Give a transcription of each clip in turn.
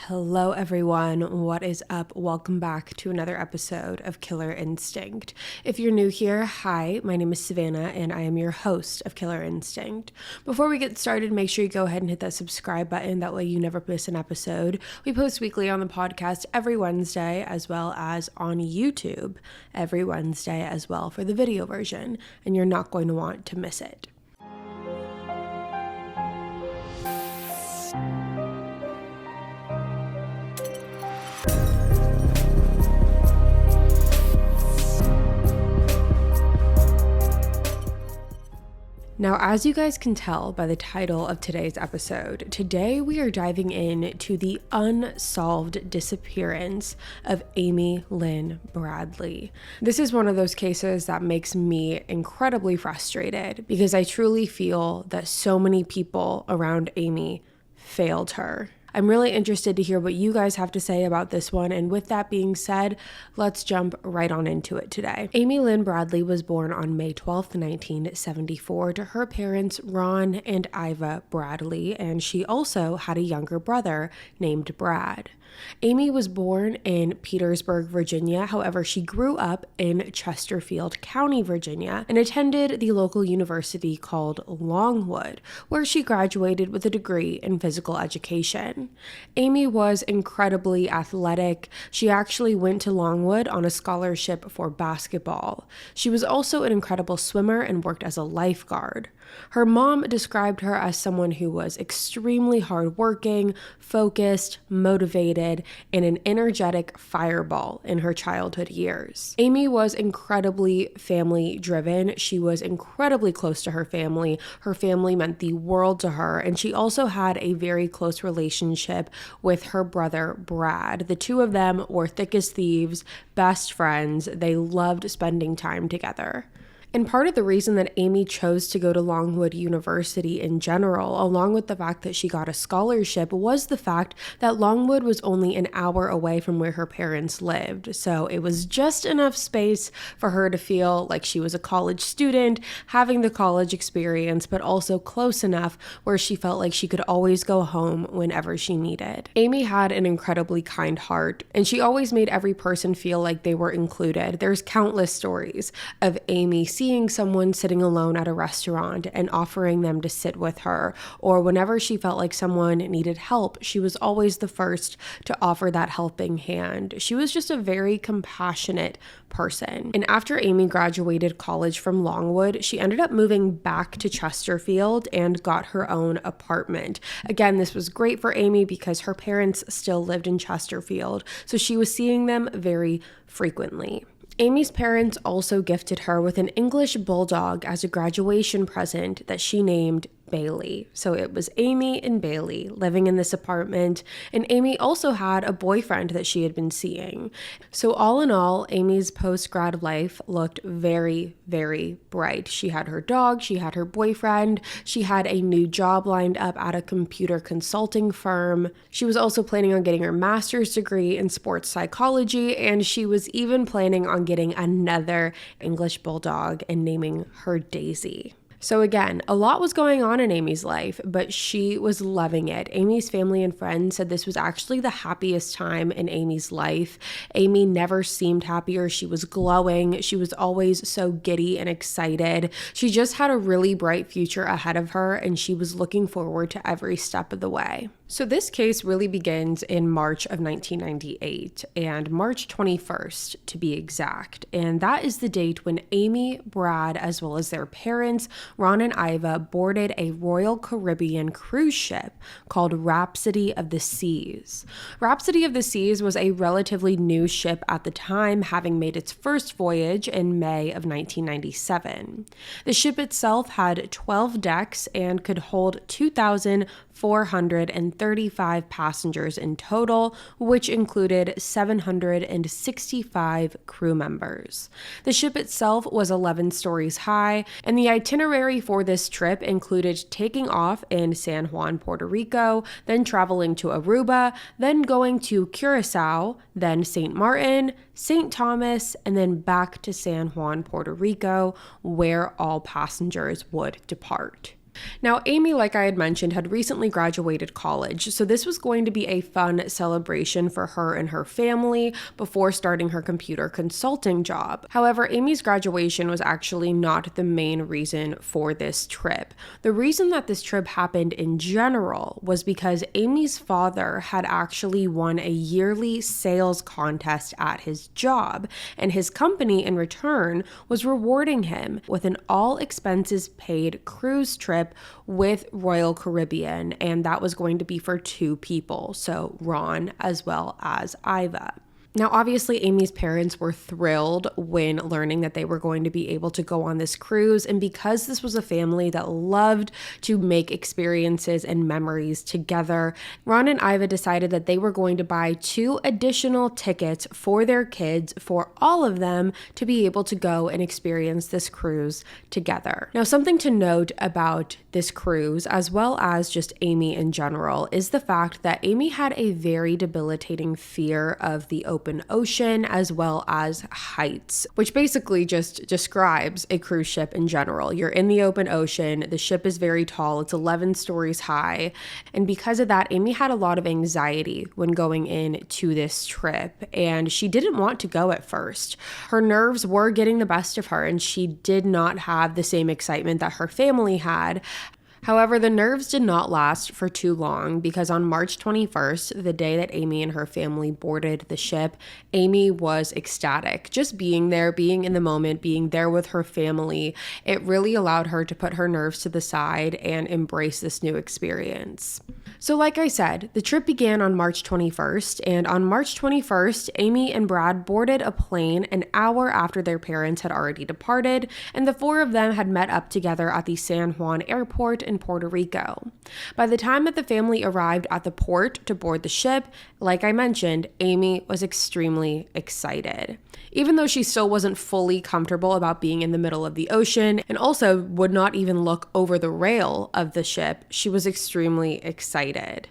Hello everyone, what is up? Welcome back to another episode of Killer Instinct. If you're new here, hi, my name is Savannah and I am your host of Killer Instinct. Before we get started, make sure you go ahead and hit that subscribe button, that way you never miss an episode. We post weekly on the podcast every Wednesday, as well as on YouTube every Wednesday as well for the video version, and you're not going to want to miss it. Now, as you guys can tell by the title of today's episode, today we are diving into the unsolved disappearance of Amy Lynn Bradley. This is one of those cases that makes me incredibly frustrated because I truly feel that so many people around Amy failed her. I'm really interested to hear what you guys have to say about this one, and with that being said, let's jump right on into it today. Amy Lynn Bradley was born on May 12th, 1974 to her parents Ron and Iva Bradley, and she also had a younger brother named Brad. Amy was born in Petersburg, Virginia. However, she grew up in Chesterfield County, Virginia, and attended the local university called Longwood, where she graduated with a degree in physical education. Amy was incredibly athletic. She actually went to Longwood on a scholarship for basketball. She was also an incredible swimmer and worked as a lifeguard. Her mom described her as someone who was extremely hardworking, focused, motivated, and an energetic fireball in her childhood years. Amy was incredibly family-driven. She was incredibly close to her family. Her family meant the world to her, and she also had a very close relationship with her brother, Brad. The two of them were thick as thieves, best friends. They loved spending time together. And part of the reason that Amy chose to go to Longwood University in general, along with the fact that she got a scholarship, was the fact that Longwood was only an hour away from where her parents lived. So it was just enough space for her to feel like she was a college student, having the college experience, but also close enough where she felt like she could always go home whenever she needed. Amy had an incredibly kind heart, and she always made every person feel like they were included. There's countless stories of Amy seeing someone sitting alone at a restaurant and offering them to sit with her, or whenever she felt like someone needed help, she was always the first to offer that helping hand. She was just a very compassionate person. And after Amy graduated college from Longwood, she ended up moving back to Chesterfield and got her own apartment. Again, this was great for Amy because her parents still lived in Chesterfield, so she was seeing them very frequently. Amy's parents also gifted her with an English bulldog as a graduation present that she named Bailey. So it was Amy and Bailey living in this apartment, and Amy also had a boyfriend that she had been seeing. So all in all, Amy's post-grad life looked very, very bright. She had her dog, she had her boyfriend, she had a new job lined up at a computer consulting firm. She was also planning on getting her master's degree in sports psychology, and she was even planning on getting another English bulldog and naming her Daisy. So again, a lot was going on in Amy's life, but she was loving it. Amy's family and friends said this was actually the happiest time in Amy's life. Amy never seemed happier. She was glowing. She was always so giddy and excited. She just had a really bright future ahead of her, and she was looking forward to every step of the way. So this case really begins in March of 1998, and March 21st to be exact. And that is the date when Amy, Brad, as well as their parents, Ron and Iva, boarded a Royal Caribbean cruise ship called Rhapsody of the Seas. Rhapsody of the Seas was a relatively new ship at the time, having made its first voyage in May of 1997. The ship itself had 12 decks and could hold 2,435 passengers in total, which included 765 crew members. The ship itself was 11 stories high, and the itinerary for this trip included taking off in San Juan, Puerto Rico, then traveling to Aruba, then going to Curacao, then St. Martin, St. Thomas, and then back to San Juan, Puerto Rico, where all passengers would depart. Now, Amy, like I had mentioned, had recently graduated college, so this was going to be a fun celebration for her and her family before starting her computer consulting job. However, Amy's graduation was actually not the main reason for this trip. The reason that this trip happened in general was because Amy's father had actually won a yearly sales contest at his job, and his company in return was rewarding him with an all expenses paid cruise trip with Royal Caribbean, and that was going to be for 2 people, so Ron as well as Iva. Now, obviously, Amy's parents were thrilled when learning that they were going to be able to go on this cruise. And because this was a family that loved to make experiences and memories together, Ron and Iva decided that they were going to buy 2 additional tickets for their kids, for all of them to be able to go and experience this cruise together. Now, something to note about this cruise, as well as just Amy in general, is the fact that Amy had a very debilitating fear of the open ocean as well as heights, which basically just describes a cruise ship in general. You're in the open ocean, the ship is very tall, it's 11 stories high, and because of that, Amy had a lot of anxiety when going into this trip, and she didn't want to go at first. Her nerves were getting the best of her, and she did not have the same excitement that her family had. However, the nerves did not last for too long, because on March 21st, the day that Amy and her family boarded the ship, Amy was ecstatic. Just being there, being in the moment, being there with her family, it really allowed her to put her nerves to the side and embrace this new experience. So like I said, the trip began on March 21st, and on March 21st, Amy and Brad boarded a plane an hour after their parents had already departed, and the 4 of them had met up together at the San Juan airport in Puerto Rico. By the time that the family arrived at the port to board the ship, like I mentioned, Amy was extremely excited. Even though she still wasn't fully comfortable about being in the middle of the ocean, and also would not even look over the rail of the ship, she was extremely excited.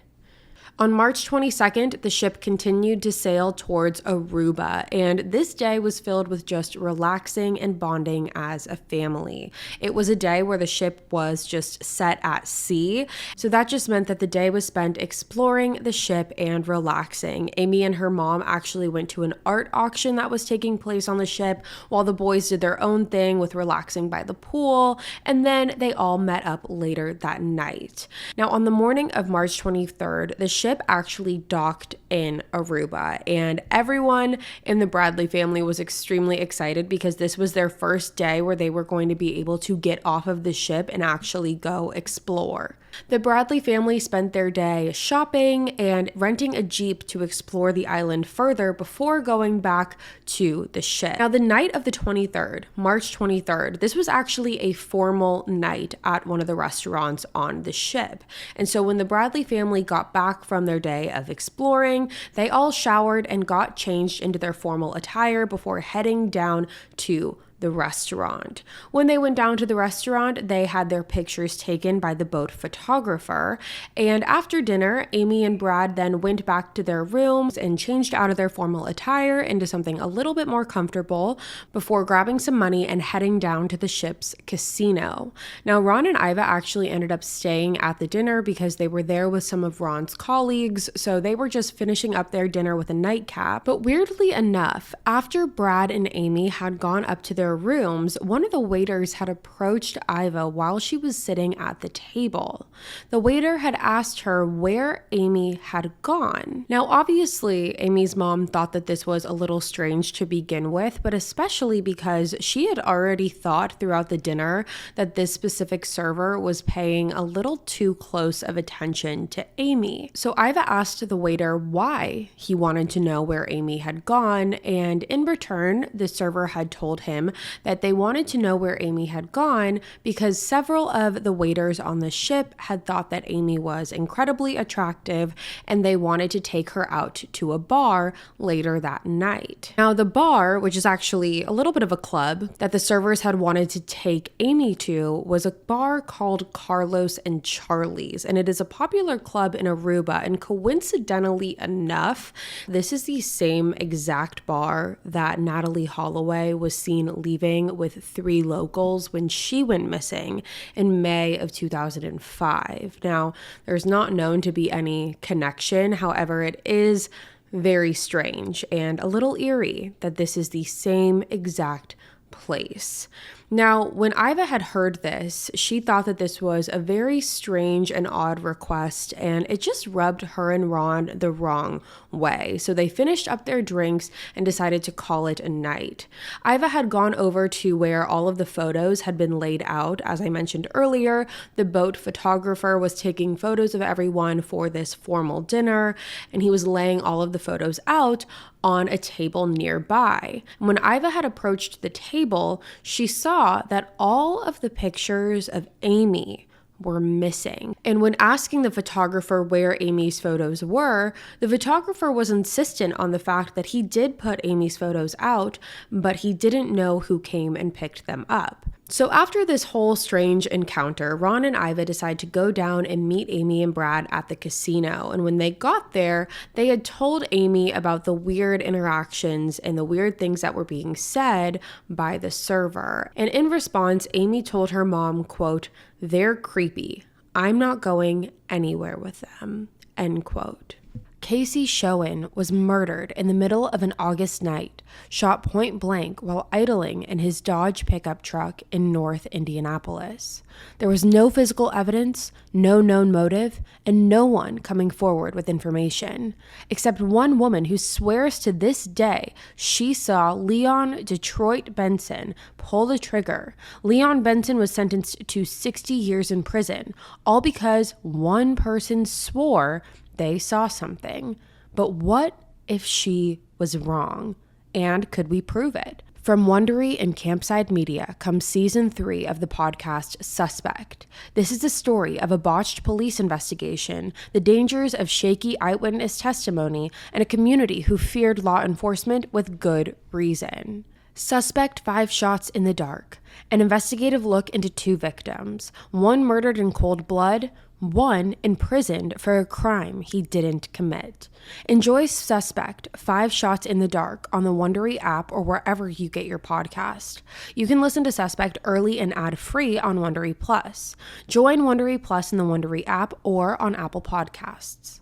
On March 22nd, the ship continued to sail towards Aruba, and this day was filled with just relaxing and bonding as a family. It was a day where the ship was just set at sea, so that just meant that the day was spent exploring the ship and relaxing. Amy and her mom actually went to an art auction that was taking place on the ship, while the boys did their own thing with relaxing by the pool, and then they all met up later that night. Now, on the morning of March 23rd, the ship actually docked in Aruba, and everyone in the Bradley family was extremely excited because this was their first day where they were going to be able to get off of the ship and actually go explore. The Bradley family spent their day shopping and renting a Jeep to explore the island further before going back to the ship. Now, the night of the 23rd, March 23rd, this was actually a formal night at one of the restaurants on the ship. And so when the Bradley family got back from their day of exploring, they all showered and got changed into their formal attire before heading down to the restaurant. When they went down to the restaurant, they had their pictures taken by the boat photographer, and after dinner, Amy and Brad then went back to their rooms and changed out of their formal attire into something a little bit more comfortable before grabbing some money and heading down to the ship's casino. Now, Ron and Iva actually ended up staying at the dinner because they were there with some of Ron's colleagues, so they were just finishing up their dinner with a nightcap. But weirdly enough, after Brad and Amy had gone up to their rooms, one of the waiters had approached Iva while she was sitting at the table. The waiter had asked her where Amy had gone. Now, obviously, Amy's mom thought that this was a little strange to begin with, but especially because she had already thought throughout the dinner that this specific server was paying a little too close of attention to Amy. So Iva asked the waiter why he wanted to know where Amy had gone, and in return, the server had told him that they wanted to know where Amy had gone because several of the waiters on the ship had thought that Amy was incredibly attractive and they wanted to take her out to a bar later that night. Now, the bar, which is actually a little bit of a club that the servers had wanted to take Amy to, was a bar called Carlos and Charlie's, and it is a popular club in Aruba, and coincidentally enough, this is the same exact bar that Natalie Holloway was seen leaving with 3 locals when she went missing in May of 2005. Now, there's not known to be any connection. However, it is very strange and a little eerie that this is the same exact place. Now, when Iva had heard this, she thought that this was a very strange and odd request, and it just rubbed her and Ron the wrong way. So they finished up their drinks and decided to call it a night. Iva had gone over to where all of the photos had been laid out. As I mentioned earlier, the boat photographer was taking photos of everyone for this formal dinner, and he was laying all of the photos out on a table nearby. When Iva had approached the table, she saw that all of the pictures of Amy were missing. And when asking the photographer where Amy's photos were, the photographer was insistent on the fact that he did put Amy's photos out, but he didn't know who came and picked them up. So after this whole strange encounter, Ron and Iva decide to go down and meet Amy and Brad at the casino. And when they got there, they had told Amy about the weird interactions and the weird things that were being said by the server. And in response, Amy told her mom, quote, "They're creepy. I'm not going anywhere with them," end quote. Casey Schoen was murdered in the middle of an August night, shot point blank while idling in his Dodge pickup truck in North Indianapolis. There was no physical evidence, no known motive, and no one coming forward with information, except one woman who swears to this day she saw Leon Detroit Benson pull the trigger. Leon Benson was sentenced to 60 years in prison, all because one person swore they saw something. But what if she was wrong? And could we prove it? From Wondery and Campside Media comes season 3 of the podcast Suspect. This is the story of a botched police investigation, the dangers of shaky eyewitness testimony, and a community who feared law enforcement with good reason. Suspect 5 Shots in the Dark, an investigative look into 2 victims, one murdered in cold blood, one imprisoned for a crime he didn't commit. Enjoy Suspect 5 Shots in the Dark on the Wondery app or wherever you get your podcast. You can listen to Suspect early and ad-free on Wondery Plus. Join Wondery Plus in the Wondery app or on Apple Podcasts.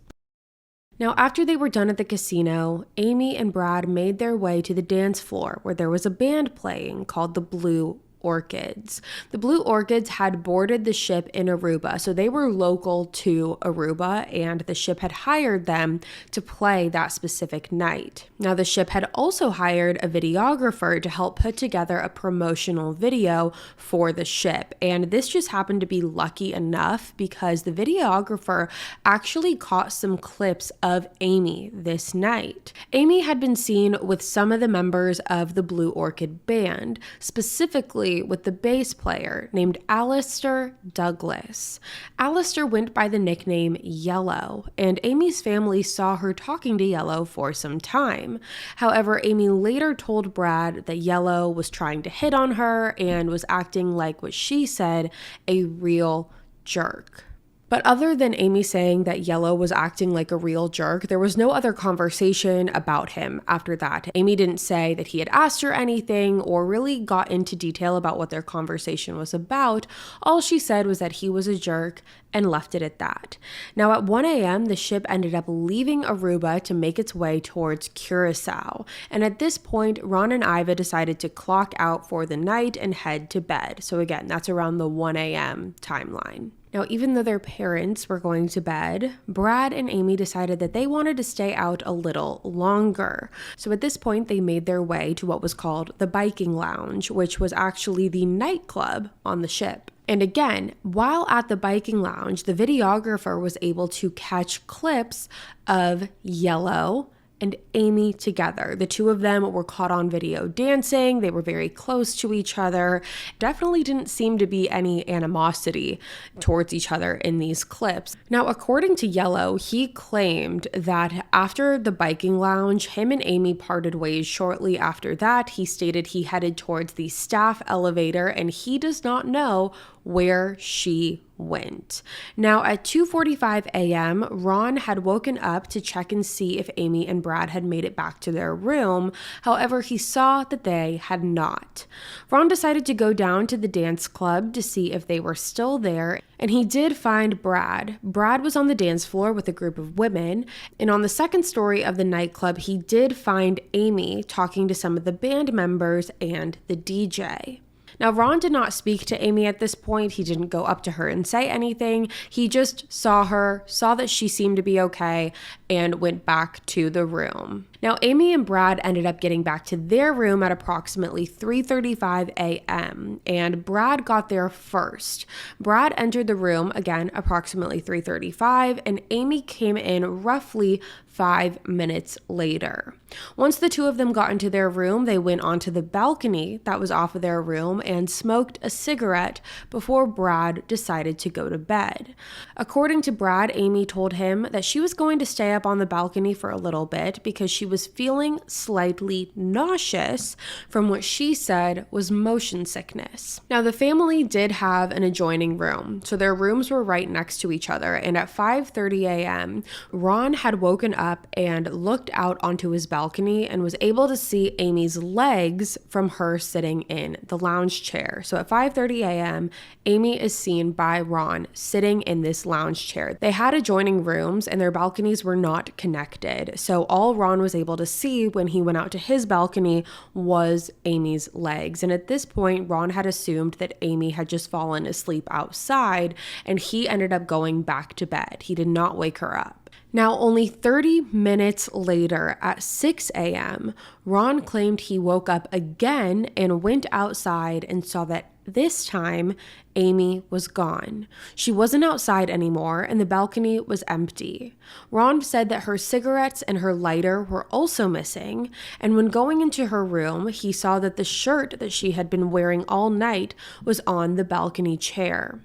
Now, after they were done at the casino, Amy and Brad made their way to the dance floor where there was a band playing called the Blue Orchids. The Blue Orchids had boarded the ship in Aruba, so they were local to Aruba, and the ship had hired them to play that specific night. Now, the ship had also hired a videographer to help put together a promotional video for the ship, and this just happened to be lucky enough because the videographer actually caught some clips of Amy this night. Amy had been seen with some of the members of the Blue Orchid band, specifically with the bass player named Alistair Douglas. Alistair went by the nickname Yellow, and Amy's family saw her talking to Yellow for some time. However, Amy later told Brad that Yellow was trying to hit on her and was acting like what she said, a real jerk. But other than Amy saying that Yellow was acting like a real jerk, there was no other conversation about him after that. Amy didn't say that he had asked her anything or really got into detail about what their conversation was about. All she said was that he was a jerk and left it at that. Now at 1 a.m., the ship ended up leaving Aruba to make its way towards Curacao. And at this point, Ron and Iva decided to clock out for the night and head to bed. So again, that's around the 1 a.m. timeline. Now, even though their parents were going to bed, Brad and Amy decided that they wanted to stay out a little longer. So at this point, they made their way to what was called the Biking Lounge, which was actually the nightclub on the ship. And again, while at the Biking Lounge, the videographer was able to catch clips of Yellow and Amy together. The two of them were caught on video dancing. They were very close to each other. Definitely didn't seem to be any animosity towards each other in these clips. Now, according to Yellow, he claimed that after the Biking Lounge, him and Amy parted ways shortly after that. He stated he headed towards the staff elevator and he does not know where she went. Now at 2:45 a.m., Ron had woken up to check and see if Amy and Brad had made it back to their room. However, he saw that they had not. Ron decided to go down to the dance club to see if they were still there, and he did find Brad. Brad was on the dance floor with a group of women, and on the second story of the nightclub, he did find Amy talking to some of the band members and the DJ. Now, Ron did not speak to Amy at this point. He didn't go up to her and say anything. He just saw her, saw that she seemed to be okay, and went back to the room. Now, Amy and Brad ended up getting back to their room at approximately 3:35 a.m., and Brad got there first. Brad entered the room, again, approximately 3:35, and Amy came in roughly 5 minutes later. Once the two of them got into their room, they went onto the balcony that was off of their room and smoked a cigarette before Brad decided to go to bed. According to Brad, Amy told him that she was going to stay up on the balcony for a little bit because she was feeling slightly nauseous from what she said was motion sickness. Now, the family did have an adjoining room, so their rooms were right next to each other, and at 5:30 a.m., Ron had woken up and looked out onto his balcony and was able to see Amy's legs from her sitting in the lounge chair. So at 5:30 a.m., Amy is seen by Ron sitting in this lounge chair. They had adjoining rooms and their balconies were not connected, so all Ron was able to see when he went out to his balcony was Amy's legs. And at this point, Ron had assumed that Amy had just fallen asleep outside, and he ended up going back to bed. He did not wake her up. Now, only 30 minutes later at 6 a.m., Ron claimed he woke up again and went outside and saw that this time Amy was gone. She wasn't outside anymore and the balcony was empty. Ron said that her cigarettes and her lighter were also missing, and when going into her room, he saw that the shirt that she had been wearing all night was on the balcony chair.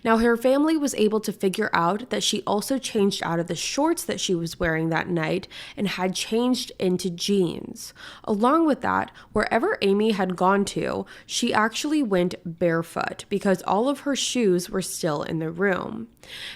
Now, her family was able to figure out that she also changed out of the shorts that she was wearing that night and had changed into jeans. Along with that, wherever Amy had gone to, she actually went barefoot because all of her shoes were still in the room.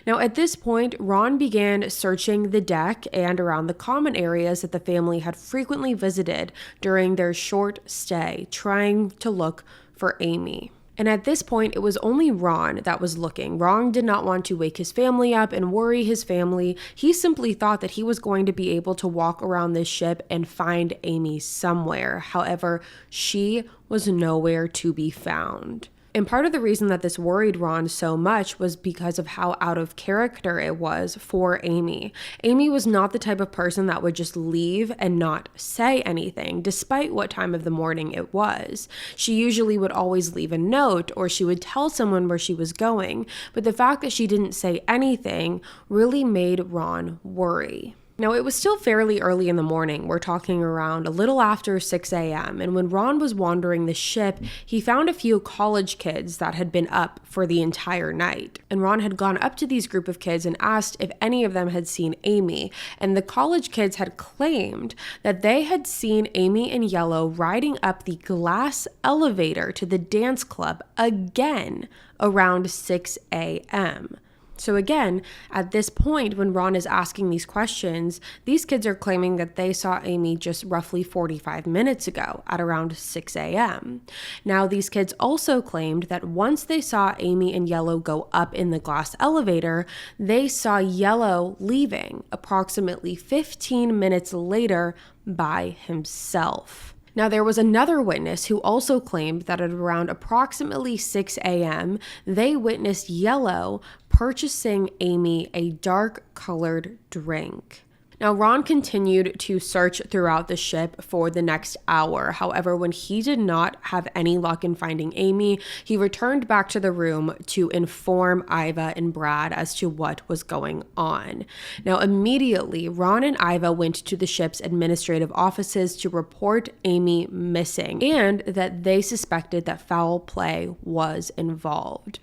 Now, at this point, Ron began searching the deck and around the common areas that the family had frequently visited during their short stay, trying to look for Amy. And at this point, it was only Ron that was looking. Ron did not want to wake his family up and worry his family. He simply thought that he was going to be able to walk around this ship and find Amy somewhere. However, she was nowhere to be found. And part of the reason that this worried Ron so much was because of how out of character it was for Amy. Amy was not the type of person that would just leave and not say anything, despite what time of the morning it was. She usually would always leave a note or she would tell someone where she was going, but the fact that she didn't say anything really made Ron worry. Now, it was still fairly early in the morning. We're talking around a little after 6 a.m. And when Ron was wandering the ship, he found a few college kids that had been up for the entire night. And Ron had gone up to these group of kids and asked if any of them had seen Amy. And the college kids had claimed that they had seen Amy in yellow riding up the glass elevator to the dance club again around 6 a.m. So again, at this point, when Ron is asking these questions, these kids are claiming that they saw Amy just roughly 45 minutes ago at around 6 a.m. Now, these kids also claimed that once they saw Amy in yellow go up in the glass elevator, they saw yellow leaving approximately 15 minutes later by himself. Now, there was another witness who also claimed that at around approximately 6 a.m., they witnessed yellow purchasing Amy a dark-colored drink. Now, Ron continued to search throughout the ship for the next hour. However, when he did not have any luck in finding Amy, he returned back to the room to inform Iva and Brad as to what was going on. Now, immediately, Ron and Iva went to the ship's administrative offices to report Amy missing and that they suspected that foul play was involved.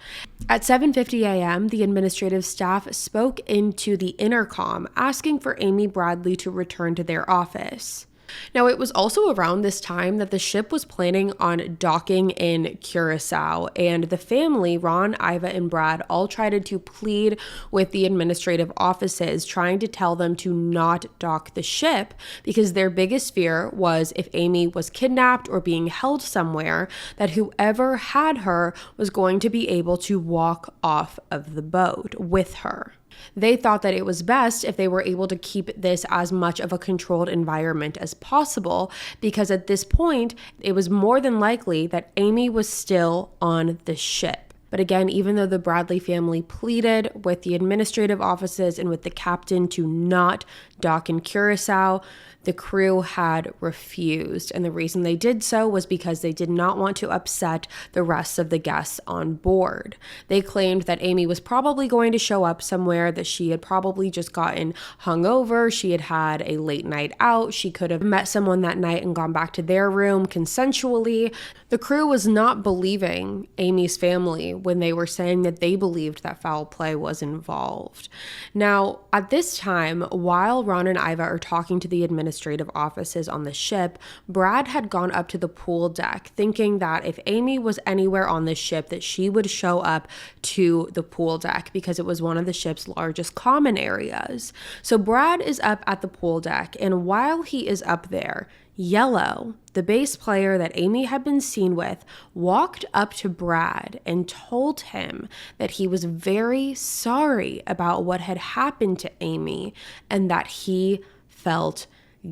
At 7:50 a.m., the administrative staff spoke into the intercom asking for Amy Bradley to return to their office. Now, it was also around this time that the ship was planning on docking in Curacao, and the family, Ron, Iva, and Brad, all tried to plead with the administrative offices, trying to tell them to not dock the ship because their biggest fear was if Amy was kidnapped or being held somewhere, that whoever had her was going to be able to walk off of the boat with her. They thought that it was best if they were able to keep this as much of a controlled environment as possible, because at this point, it was more than likely that Amy was still on the ship. But again, even though the Bradley family pleaded with the administrative offices and with the captain to not dock in Curacao, the crew had refused. And the reason they did so was because they did not want to upset the rest of the guests on board. They claimed that Amy was probably going to show up somewhere, that she had probably just gotten hungover. She had had a late night out. She could have met someone that night and gone back to their room consensually. The crew was not believing Amy's family when they were saying that they believed that foul play was involved. Now, at this time, while Ron and Iva are talking to the administrative offices on the ship, Brad had gone up to the pool deck thinking that if Amy was anywhere on the ship, that she would show up to the pool deck because it was one of the ship's largest common areas. So Brad is up at the pool deck, and while he is up there, Yellow, the bass player that Amy had been seen with, walked up to Brad and told him that he was very sorry about what had happened to Amy and that he felt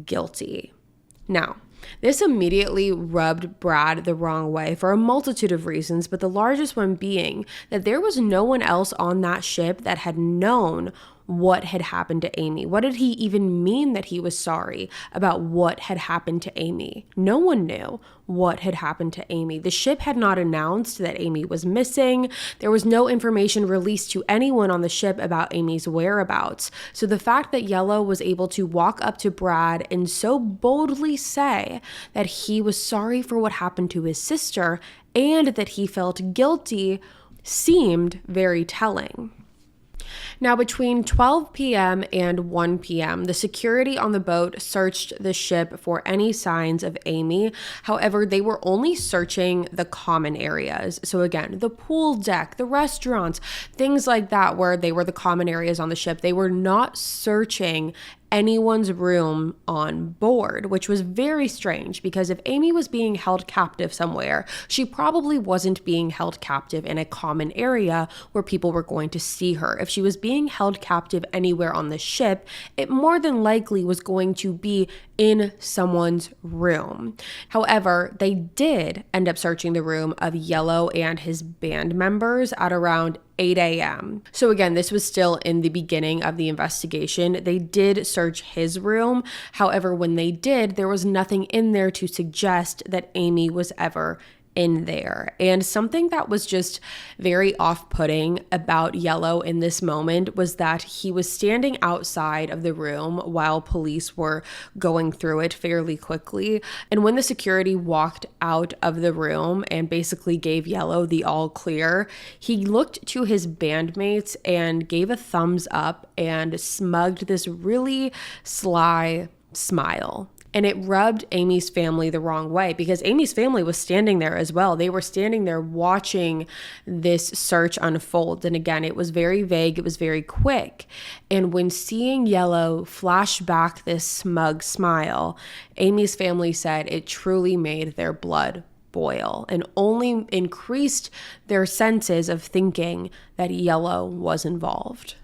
guilty. Now, this immediately rubbed Brad the wrong way for a multitude of reasons, but the largest one being that there was no one else on that ship that had known what had happened to Amy. What did he even mean that he was sorry about what had happened to Amy? No one knew what had happened to Amy. The ship had not announced that Amy was missing. There was no information released to anyone on the ship about Amy's whereabouts. So the fact that Yellow was able to walk up to Brad and so boldly say that he was sorry for what happened to his sister and that he felt guilty seemed very telling. Now, between 12 p.m. and 1 p.m., the security on the boat searched the ship for any signs of Amy. However, they were only searching the common areas. So again, the pool deck, the restaurants, things like that, where they were the common areas on the ship. They were not searching anyone's room on board, which was very strange because if Amy was being held captive somewhere, she probably wasn't being held captive in a common area where people were going to see her. If she was being held captive anywhere on the ship, it more than likely was going to be in someone's room. However, they did end up searching the room of Yellow and his band members at around 8 a.m. So again, this was still in the beginning of the investigation. They did search his room. However, when they did, there was nothing in there to suggest that Amy was ever in there. And something that was just very off-putting about Yellow in this moment was that he was standing outside of the room while police were going through it fairly quickly. And when the security walked out of the room and basically gave Yellow the all clear, he looked to his bandmates and gave a thumbs up and smugged this really sly smile. And it rubbed Amy's family the wrong way because Amy's family was standing there as well. They were standing there watching this search unfold. And again, it was very vague. It was very quick. And when seeing Yellow flash back this smug smile, Amy's family said it truly made their blood boil and only increased their senses of thinking that Yellow was involved.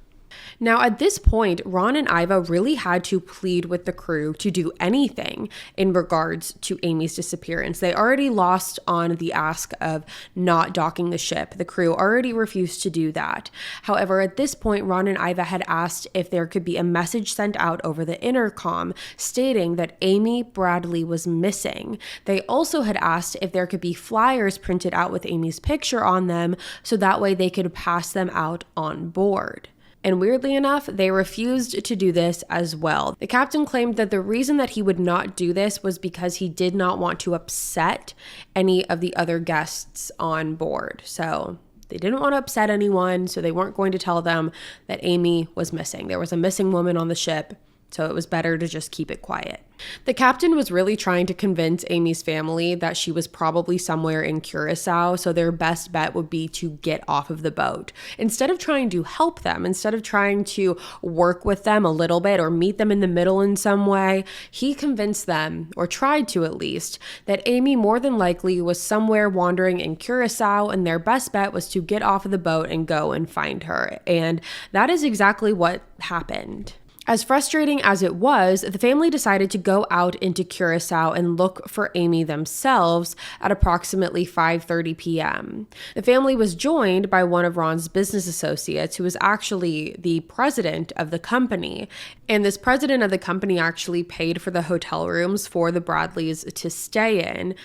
Now, at this point, Ron and Iva really had to plead with the crew to do anything in regards to Amy's disappearance. They already lost on the ask of not docking the ship. The crew already refused to do that. However, at this point, Ron and Iva had asked if there could be a message sent out over the intercom stating that Amy Bradley was missing. They also had asked if there could be flyers printed out with Amy's picture on them so that way they could pass them out on board. And weirdly enough, they refused to do this as well. The captain claimed that the reason that he would not do this was because he did not want to upset any of the other guests on board. So they didn't want to upset anyone, so they weren't going to tell them that Amy was missing. There was a missing woman on the ship. So it was better to just keep it quiet. The captain was really trying to convince Amy's family that she was probably somewhere in Curacao, so their best bet would be to get off of the boat. Instead of trying to help them, instead of trying to work with them a little bit or meet them in the middle in some way, he convinced them, or tried to at least, that Amy more than likely was somewhere wandering in Curacao, and their best bet was to get off of the boat and go and find her. And that is exactly what happened. As frustrating as it was, the family decided to go out into Curacao and look for Amy themselves at approximately 5:30 p.m. The family was joined by one of Ron's business associates, who was actually the president of the company. And this president of the company actually paid for the hotel rooms for the Bradleys to stay in,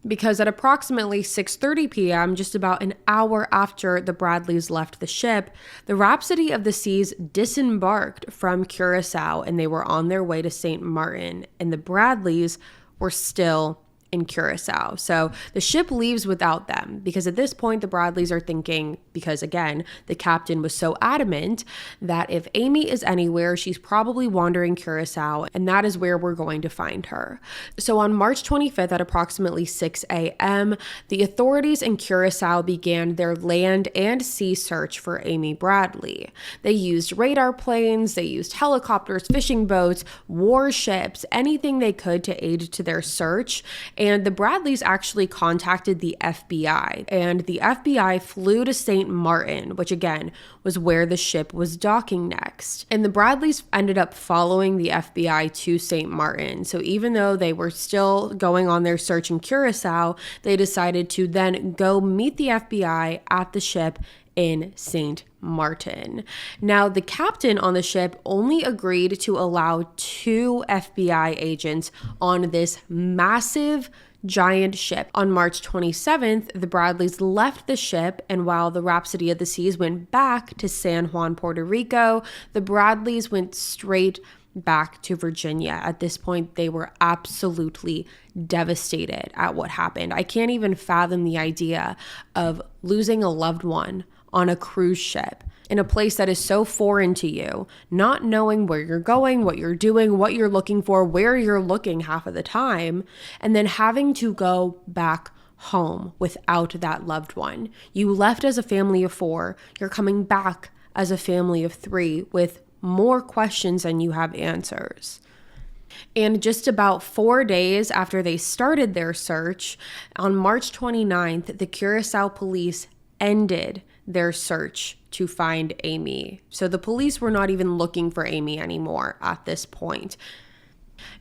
because at approximately 6:30 p.m., just about an hour after the Bradleys left the ship, the Rhapsody of the Seas disembarked from Curacao and they were on their way to St. Martin, and the Bradleys were still in Curacao. So the ship leaves without them, because at this point the Bradleys are thinking, because again, the captain was so adamant that if Amy is anywhere, she's probably wandering Curacao, and that is where we're going to find her. So on March 25th at approximately 6 a.m., the authorities in Curacao began their land and sea search for Amy Bradley. They used radar planes, they used helicopters, fishing boats, warships, anything they could to aid to their search. And the Bradleys actually contacted the FBI, and the FBI flew to St. Martin, which again was where the ship was docking next. And the Bradleys ended up following the FBI to St. Martin. So even though they were still going on their search in Curacao, they decided to then go meet the FBI at the ship in St. Martin. Now, the captain on the ship only agreed to allow 2 FBI agents on this massive giant ship. On March 27th, the Bradleys left the ship, and while the Rhapsody of the Seas went back to San Juan, Puerto Rico, the Bradleys went straight back to Virginia. At this point, they were absolutely devastated at what happened. I can't even fathom the idea of losing a loved one on a cruise ship in a place that is so foreign to you, not knowing where you're going, what you're doing, what you're looking for, where you're looking half of the time, and then having to go back home without that loved one. You left as a family of 4, you're coming back as a family of 3 with more questions than you have answers. And just about 4 days after they started their search, on March 29th, the Curacao police ended their search to find Amy. So the police were not even looking for Amy anymore at this point.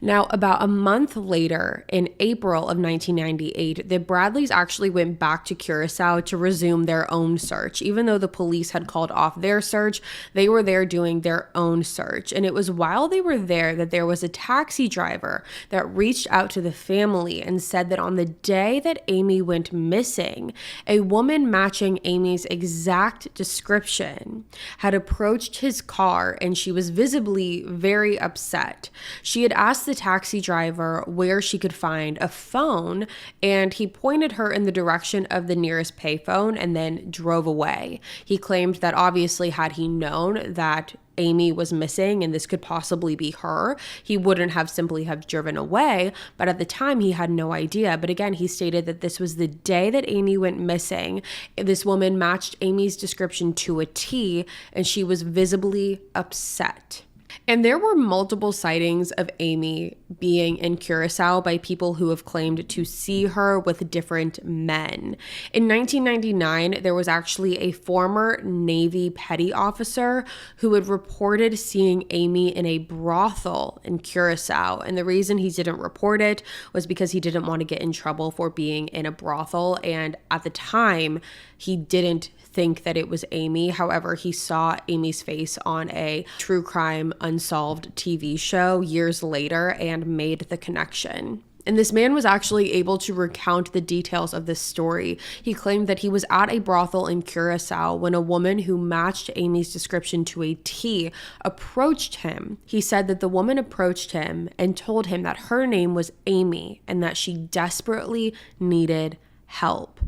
Now, about a month later, in April of 1998, the Bradleys actually went back to Curacao to resume their own search. Even though the police had called off their search, they were there doing their own search. And it was while they were there that there was a taxi driver that reached out to the family and said that on the day that Amy went missing, a woman matching Amy's exact description had approached his car, and she was visibly very upset. She had asked the taxi driver where she could find a phone, and he pointed her in the direction of the nearest payphone and then drove away. He claimed that obviously had he known that Amy was missing and this could possibly be her, he wouldn't have simply have driven away, but at the time he had no idea. But again, he stated that this was the day that Amy went missing. This woman matched Amy's description to a T, and she was visibly upset. And there were multiple sightings of Amy being in Curacao by people who have claimed to see her with different men. In 1999, there was actually a former Navy petty officer who had reported seeing Amy in a brothel in Curacao. And the reason he didn't report it was because he didn't want to get in trouble for being in a brothel. And at the time, he didn't think that it was Amy. However, he saw Amy's face on a true crime unsolved TV show years later and made the connection. And this man was actually able to recount the details of this story. He claimed that he was at a brothel in Curacao when a woman who matched Amy's description to a T approached him. He said that the woman approached him and told him that her name was Amy and that she desperately needed help.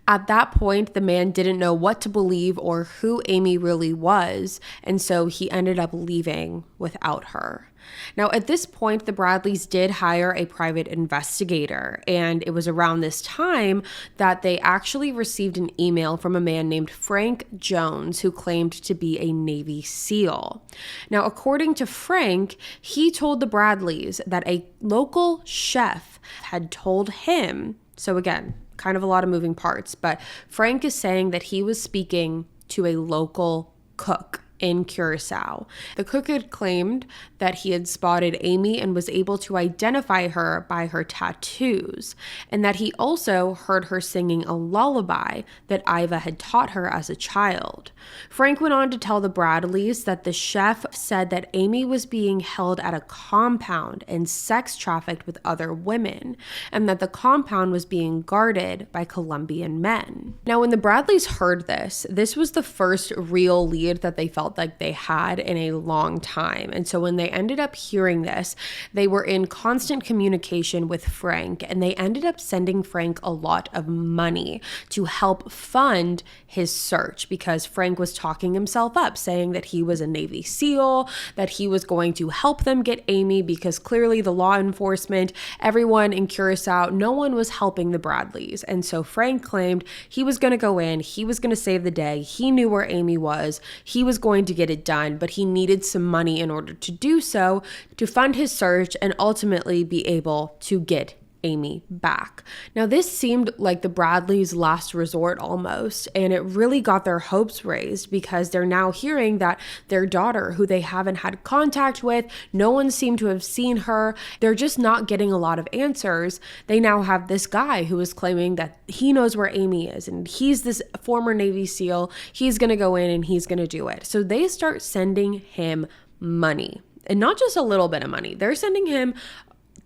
At that point, the man didn't know what to believe or who Amy really was, and so he ended up leaving without her. Now, at this point, the Bradleys did hire a private investigator, and it was around this time that they actually received an email from a man named Frank Jones, who claimed to be a Navy SEAL. Now, according to Frank, he told the Bradleys that a local chef had told him, so again, kind of a lot of moving parts, but Frank is saying that he was speaking to a local cook in Curacao. The cook had claimed that he had spotted Amy and was able to identify her by her tattoos, and that he also heard her singing a lullaby that Iva had taught her as a child. Frank went on to tell the Bradleys that the chef said that Amy was being held at a compound and sex trafficked with other women, and that the compound was being guarded by Colombian men. Now, when the Bradleys heard this, this was the first real lead that they felt like they had in a long time. And so when they ended up hearing this, they were in constant communication with Frank, and they ended up sending Frank a lot of money to help fund his search, because Frank was talking himself up, saying that he was a Navy SEAL, that he was going to help them get Amy, because clearly the law enforcement, everyone in Curacao, no one was helping the Bradleys. And so Frank claimed he was going to go in, he was going to save the day, he knew where Amy was, he was going to get it done, but he needed some money in order to do so, to fund his search and ultimately be able to get Amy back. Now, this seemed like the Bradleys' last resort almost, and it really got their hopes raised, because they're now hearing that their daughter, who they haven't had contact with, no one seemed to have seen her, they're just not getting a lot of answers. They now have this guy who is claiming that he knows where Amy is, and he's this former Navy SEAL, he's going to go in and he's going to do it. So they start sending him money, and not just a little bit of money. They're sending him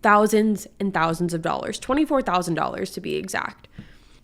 thousands and thousands of dollars, $24,000 to be exact.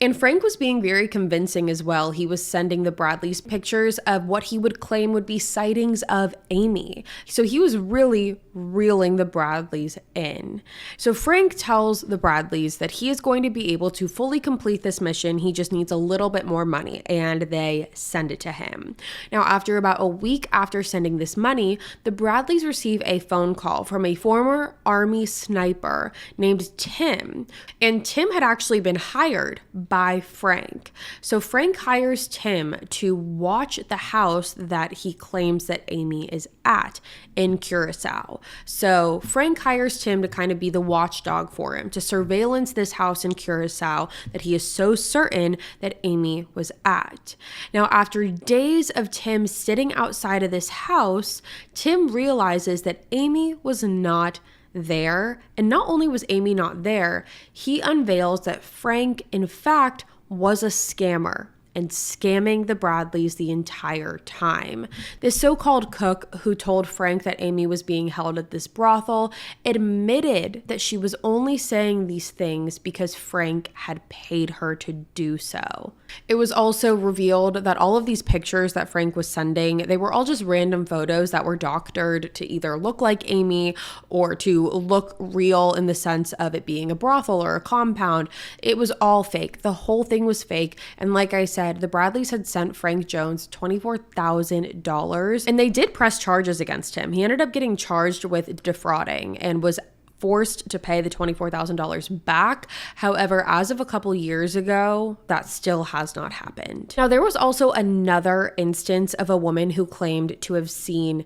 And Frank was being very convincing as well. He was sending the Bradleys pictures of what he would claim would be sightings of Amy. So he was really reeling the Bradleys in. So Frank tells the Bradleys that he is going to be able to fully complete this mission. He just needs a little bit more money, and they send it to him. Now, after about a week after sending this money, the Bradleys receive a phone call from a former Army sniper named Tim. And Tim had actually been hired by Frank. So Frank hires Tim to watch the house that he claims that Amy is at in Curacao. So Frank hires Tim to kind of be the watchdog for him, to surveillance this house in Curacao that he is so certain that Amy was at. Now, after days of Tim sitting outside of this house, Tim realizes that Amy was not there. And not only was Amy not there, he unveils that Frank, in fact, was a scammer and scamming the Bradleys the entire time. This so-called cook who told Frank that Amy was being held at this brothel admitted that she was only saying these things because Frank had paid her to do so. It was also revealed that all of these pictures that Frank was sending, they were all just random photos that were doctored to either look like Amy or to look real in the sense of it being a brothel or a compound. It was all fake. The whole thing was fake. And like I said, the Bradleys had sent Frank Jones $24,000, and they did press charges against him. He ended up getting charged with defrauding and was forced to pay the $24,000 back. However, as of a couple years ago, that still has not happened. Now, there was also another instance of a woman who claimed to have seen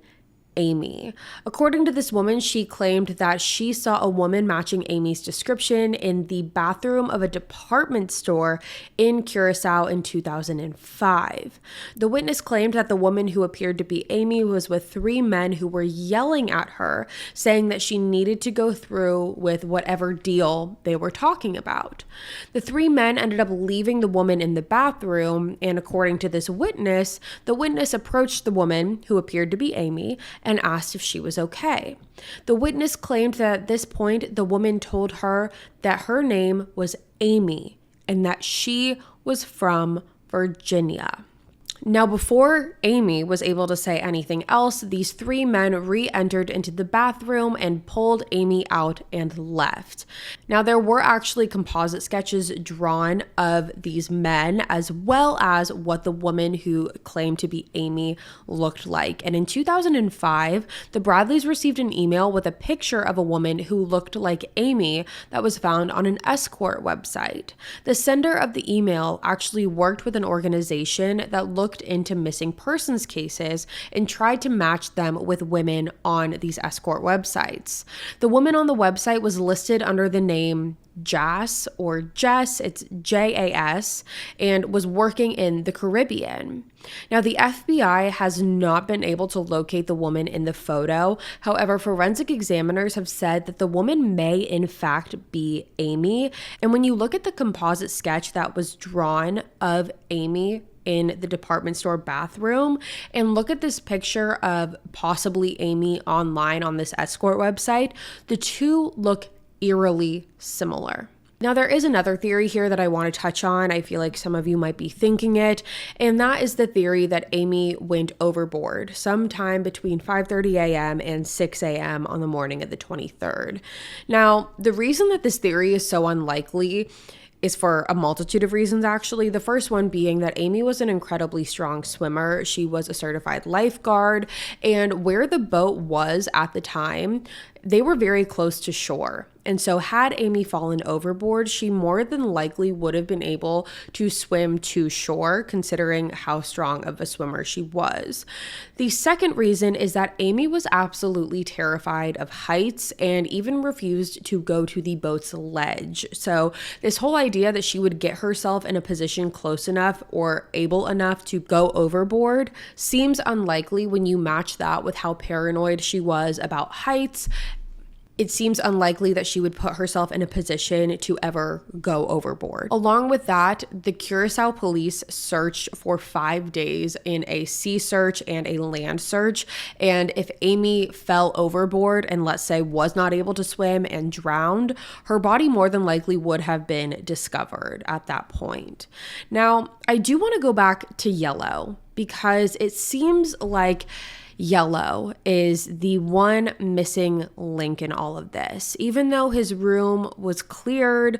Amy. According to this woman, she claimed that she saw a woman matching Amy's description in the bathroom of a department store in Curacao in 2005. The witness claimed that the woman who appeared to be Amy was with three men who were yelling at her, saying that she needed to go through with whatever deal they were talking about. The three men ended up leaving the woman in the bathroom, and according to this witness, the witness approached the woman who appeared to be Amy and asked if she was okay. The witness claimed that at this point, the woman told her that her name was Amy and that she was from Virginia. Now, before Amy was able to say anything else, these three men re-entered into the bathroom and pulled Amy out and left. Now, there were actually composite sketches drawn of these men, as well as what the woman who claimed to be Amy looked like. And in 2005, the Bradleys received an email with a picture of a woman who looked like Amy that was found on an Escort website. The sender of the email actually worked with an organization that looked into missing persons cases and tried to match them with women on these Escort websites. The woman on the website was listed under the name Jas or Jess, it's Jas, and was working in the Caribbean. Now, the FBI has not been able to locate the woman in the photo. However, forensic examiners have said that the woman may in fact be Amy. And when you look at the composite sketch that was drawn of Amy in the department store bathroom and look at this picture of possibly Amy online on this Escort website, the two look eerily similar. Now, there is another theory here that I want to touch on. I feel like some of you might be thinking it, and that is the theory that Amy went overboard sometime between 5:30 a.m. and 6 a.m. on the morning of the 23rd. Now, the reason that this theory is so unlikely is for a multitude of reasons, actually. The first one being that Amy was an incredibly strong swimmer. She was a certified lifeguard, and where the boat was at the time, they were very close to shore. And so had Amy fallen overboard, she more than likely would have been able to swim to shore, considering how strong of a swimmer she was. The second reason is that Amy was absolutely terrified of heights and even refused to go to the boat's ledge. So this whole idea that she would get herself in a position close enough or able enough to go overboard seems unlikely when you match that with how paranoid she was about heights. It seems unlikely that she would put herself in a position to ever go overboard. Along with that, the Curacao police searched for 5 days in a sea search and a land search. And if Amy fell overboard and, let's say, was not able to swim and drowned, her body more than likely would have been discovered at that point. Now, I do want to go back to Yellow because it seems like Yellow is the one missing link in all of this. Even though his room was cleared,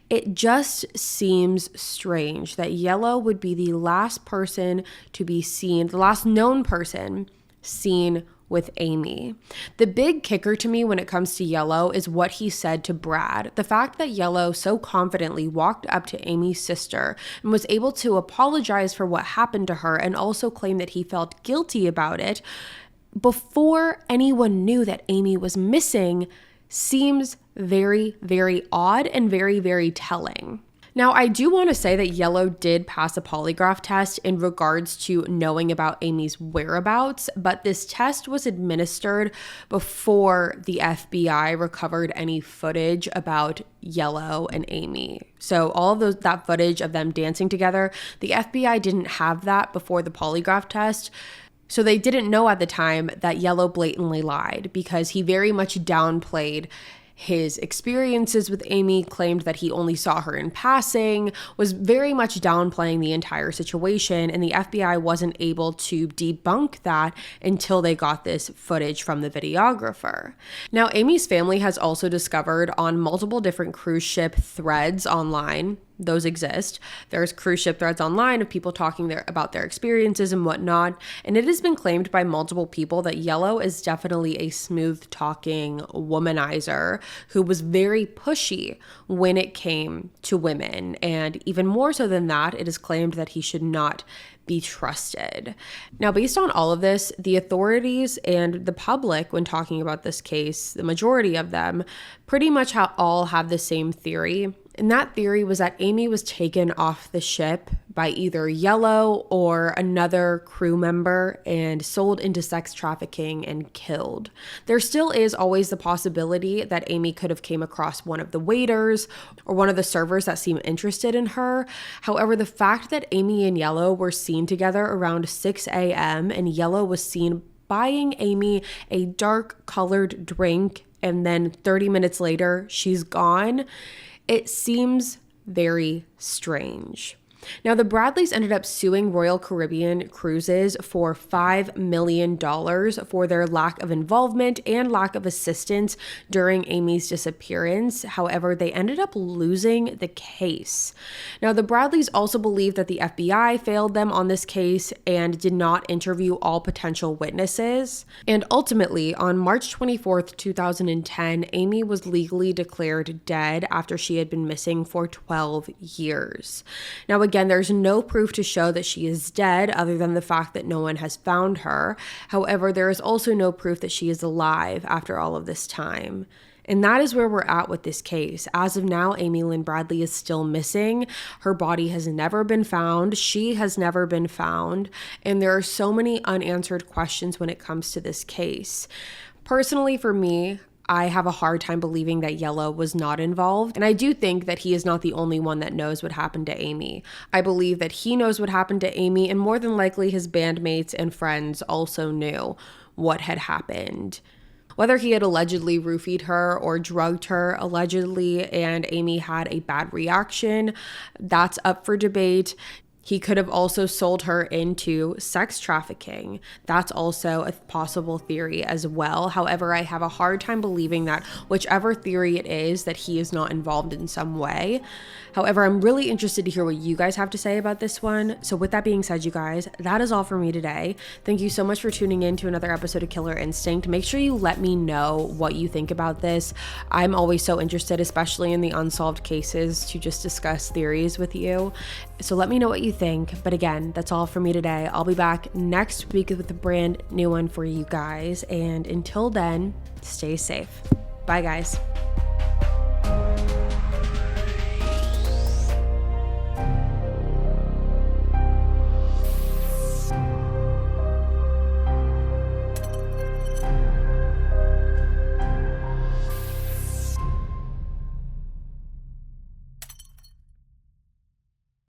it just seems strange that Yellow would be the last person to be seen, the last known person seen with Amy. The big kicker to me when it comes to Yellow is what he said to Brad. The fact that Yellow so confidently walked up to Amy's sister and was able to apologize for what happened to her and also claim that he felt guilty about it before anyone knew that Amy was missing seems very, very odd and very, very telling. Now, I do want to say that Yellow did pass a polygraph test in regards to knowing about Amy's whereabouts, but this test was administered before the FBI recovered any footage about Yellow and Amy. So all of that footage of them dancing together, the FBI didn't have that before the polygraph test. So they didn't know at the time that Yellow blatantly lied because he very much downplayed his experiences with Amy, claimed that he only saw her in passing, was very much downplaying the entire situation, and the FBI wasn't able to debunk that until they got this footage from the videographer. Now, Amy's family has also discovered on multiple different cruise ship threads online, those exist. There's cruise ship threads online of people talking about their experiences and whatnot. And it has been claimed by multiple people that Yellow is definitely a smooth talking womanizer who was very pushy when it came to women. And even more so than that, it is claimed that he should not be trusted. Now, based on all of this, the authorities and the public, when talking about this case, the majority of them pretty much all have the same theory. And that theory was that Amy was taken off the ship by either Yellow or another crew member and sold into sex trafficking and killed. There still is always the possibility that Amy could have came across one of the waiters or one of the servers that seemed interested in her. However, the fact that Amy and Yellow were seen together around 6 a.m. and Yellow was seen buying Amy a dark colored drink and then 30 minutes later she's gone, it seems very strange. Now, the Bradleys ended up suing Royal Caribbean Cruises for $5 million for their lack of involvement and lack of assistance during Amy's disappearance. However, they ended up losing the case. Now, the Bradleys also believe that the FBI failed them on this case and did not interview all potential witnesses. And ultimately, on March 24th, 2010, Amy was legally declared dead after she had been missing for 12 years. Now, again, there's no proof to show that she is dead other than the fact that no one has found her. However, there is also no proof that she is alive after all of this time. And that is where we're at with this case. As of now, Amy Lynn Bradley is still missing. Her body has never been found. She has never been found. And there are so many unanswered questions when it comes to this case. Personally, for me, I have a hard time believing that Yellow was not involved. And I do think that he is not the only one that knows what happened to Amy. I believe that he knows what happened to Amy, and more than likely his bandmates and friends also knew what had happened. Whether he had allegedly roofied her or drugged her allegedly and Amy had a bad reaction, that's up for debate. He could have also sold her into sex trafficking. That's also a possible theory as well. However, I have a hard time believing that whichever theory it is, that he is not involved in some way. However, I'm really interested to hear what you guys have to say about this one. So with that being said, you guys, that is all for me today. Thank you so much for tuning in to another episode of Killer Instinct. Make sure you let me know what you think about this. I'm always so interested, especially in the unsolved cases, to just discuss theories with you. So let me know what you think. But again, that's all for me today. I'll be back next week with a brand new one for you guys. And until then, stay safe. Bye, guys.